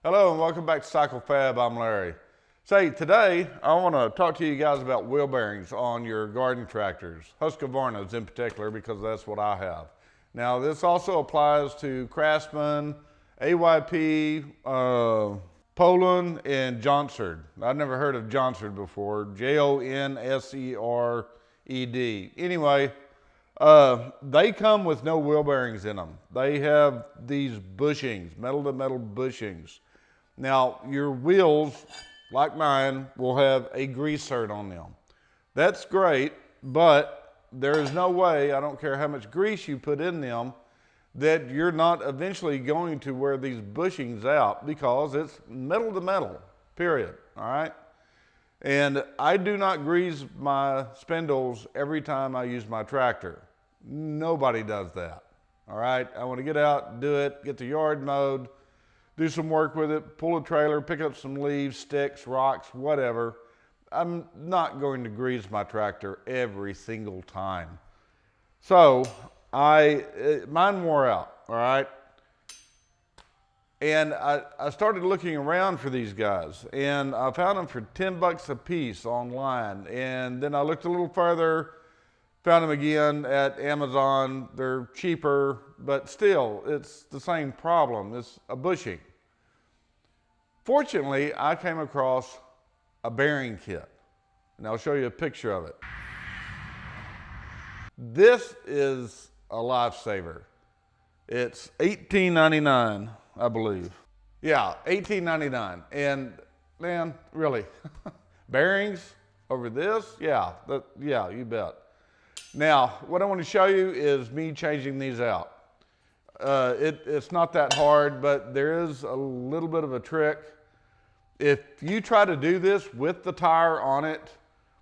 Hello and welcome back to Cycle Fab. I'm Larry. Say, today I want to talk to you guys about wheel bearings on your garden tractors, Husqvarnas in particular, because that's what I have. Now this also applies to Craftsman, AYP, Poland, and Jonserd. I've never heard of Jonserd before, Jonserd. Anyway, they come with no wheel bearings in them. They have these bushings, metal to metal bushings. Now, your wheels, like mine, will have a grease cert on them. That's great, but there is no way, I don't care how much grease you put in them, that you're not eventually going to wear these bushings out because it's metal to metal, period, all right? And I do not grease my spindles every time I use my tractor. Nobody does that, all right? I want to get out, do it, get the yard mowed, do some work with it, pull a trailer, pick up some leaves, sticks, rocks, whatever. I'm not going to grease my tractor every single time. So mine wore out, all right? And I started looking around for these guys, and I found them for 10 bucks a piece online. And then I looked a little further, found them again at Amazon. They're cheaper, but still, it's the same problem. It's a bushing. Fortunately, I came across a bearing kit, and I'll show you a picture of it. This is a lifesaver. It's $18.99, I believe. Yeah, $18.99. And man, really, bearings over this? Yeah, yeah, you bet. Now, what I want to show you is me changing these out. It's not that hard, but there is a little bit of a trick. If you try to do this with the tire on it,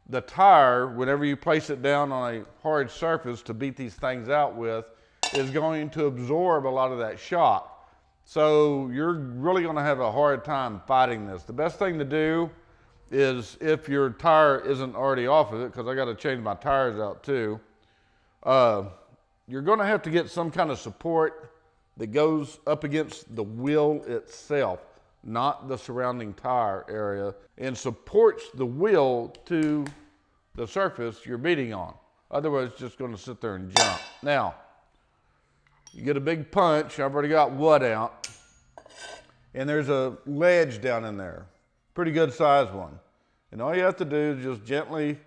the tire, whenever you place it down on a hard surface to beat these things out with, is going to absorb a lot of that shock. So you're really going to have a hard time fighting this. The best thing to do is, if your tire isn't already off of it, because I got to change my tires out too, you're going to have to get some kind of support that goes up against the wheel itself, not the surrounding tire area, and supports the wheel to the surface you're beating on. Otherwise, it's just going to sit there and jump. Now, you get a big punch. I've already got wood out, and there's a ledge down in there, pretty good sized one. And all you have to do is just gently,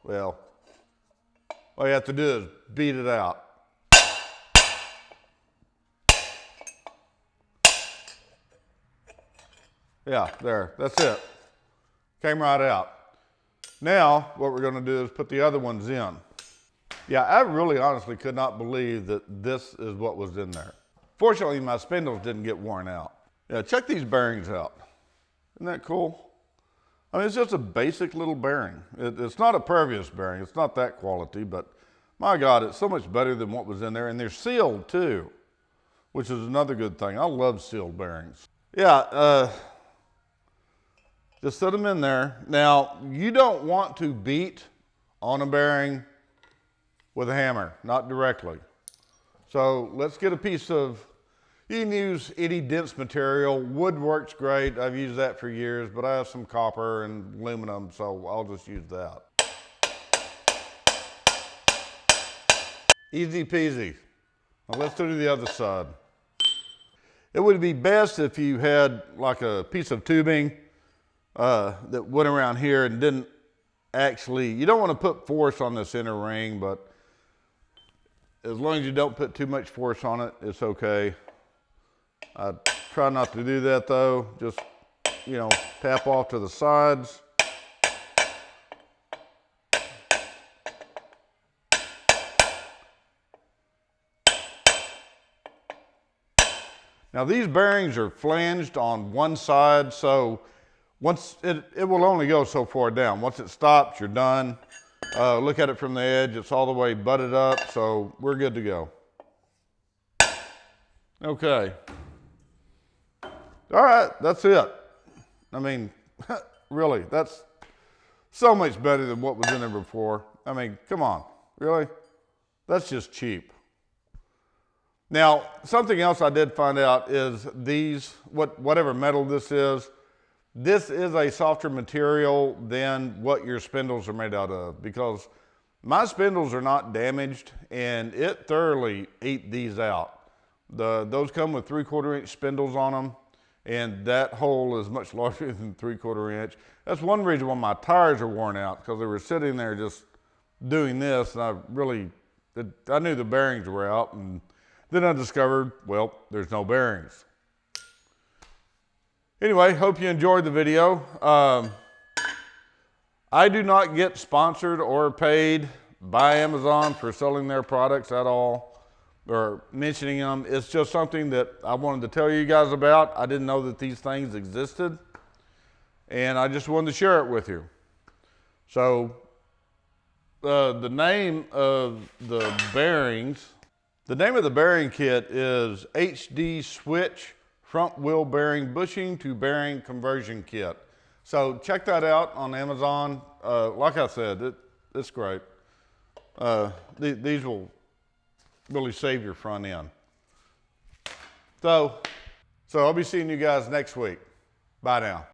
well, all you have to do is beat it out. Yeah, there, that's it. Came right out. Now, what we're gonna do is put the other ones in. Yeah, I really honestly could not believe that this is what was in there. Fortunately, my spindles didn't get worn out. Yeah, check these bearings out. Isn't that cool? I mean, it's just a basic little bearing. It's not a pervious bearing. It's not that quality, but my God, it's so much better than what was in there. And they're sealed too, which is another good thing. I love sealed bearings. Yeah, just set them in there. Now, you don't want to beat on a bearing with a hammer, not directly. So let's get a piece of, you can use any dense material. Wood works great. I've used that for years, but I have some copper and aluminum, so I'll just use that. Easy peasy. Now let's do the other side. It would be best if you had like a piece of tubing that went around here and didn't actually, you don't want to put force on this inner ring, but as long as you don't put too much force on it, it's okay. I try not to do that though. Just, you know, tap off to the sides. Now these bearings are flanged on one side, so once it will only go so far down. Once it stops, you're done. Look at it from the edge, it's all the way butted up, so we're good to go. Okay. All right, that's it. I mean, really, that's so much better than what was in there before. I mean, come on, really? That's just cheap. Now, something else I did find out is these, whatever metal this is a softer material than what your spindles are made out of, because my spindles are not damaged and it thoroughly ate these out. Those come with 3/4 inch spindles on them, and that hole is much larger than 3/4 inch. That's one reason why my tires are worn out, because they were sitting there just doing this, and I knew the bearings were out, and then I discovered, well, there's no bearings. Anyway, hope you enjoyed the video. I do not get sponsored or paid by Amazon for selling their products at all, or mentioning them. It's just something that I wanted to tell you guys about. I didn't know that these things existed, and I just wanted to share it with you. So the name of the bearings, the name of the bearing kit is HD Switch Front Wheel Bearing Bushing to Bearing Conversion Kit. So check that out on Amazon. Like I said, it's great. These will really save your front end. So I'll be seeing you guys next week. Bye now.